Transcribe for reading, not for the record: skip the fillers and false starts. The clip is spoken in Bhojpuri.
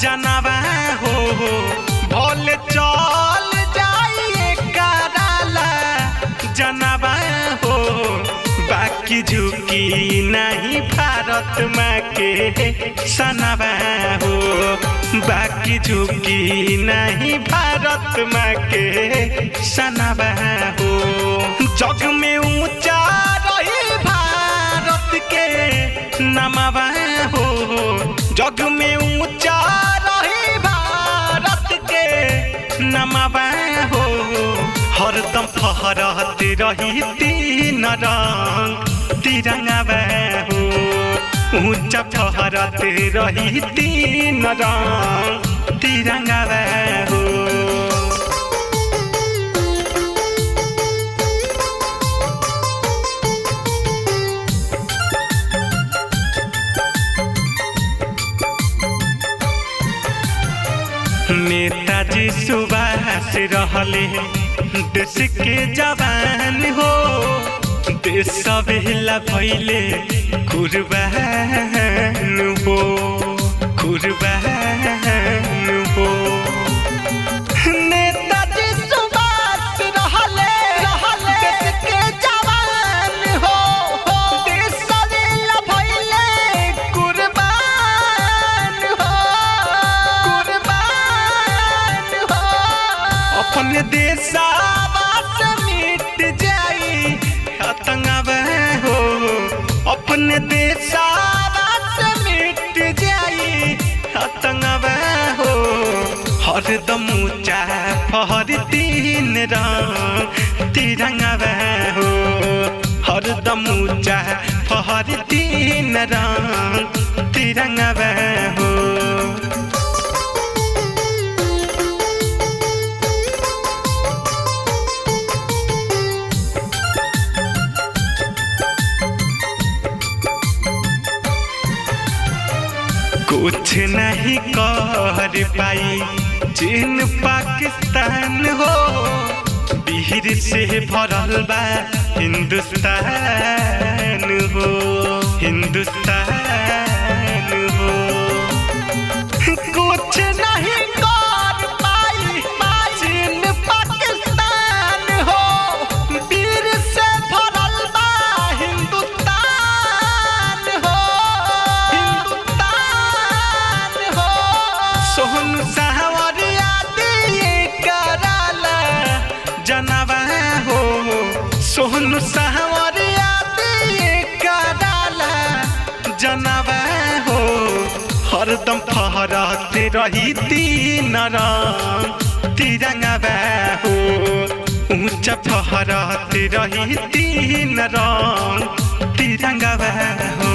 जनवा हो भोले चल जाइए कराला जनवा हो बाकी झुकी नहीं भारत माँ के सनवा हो बाकी झुकी नहीं भारत माँ के सनवा हो जग में ऊंचा रही भारत के नमवा हो जग में ऊंचा रही भारत के नमवा हो हरदम फहरत रही तीन रंग तिरंगा हो ऊंचा फहरत रही तीन रंग तिरंगा हो नेताजी सुभाष रहले देश के जवान हो देश सबेला भइले कुर्बान हो नेताजी सुभाष रहले देश के जवान हो देश सबेला भइले कुर्बान हो अपने देश मिट जाई आतंकवा हो अपने देश मिट जाई आतंकवा हो हरदम ऊंचा फहर तीन रंग तिरंगा हो हरदम ऊंचा फहर तीन रंग तिरंगा हो कुछ नहीं कर पाई चीन पाकिस्तान हो वीर से भरल बा हिंदुस्तान हो कुछ नहीं कर पाई चीन पाकिस्तान हो वीर से भरल बा हिंदुस्तान हो सोहन सावरिया दिए कराला जनवा हो सोहन सावरिया दिए कराला जनवा हो हरदम फहरत रही तीन रंग तिरंगा हो ऊंचा फहरत रही तीन रंग तिरंगा हो।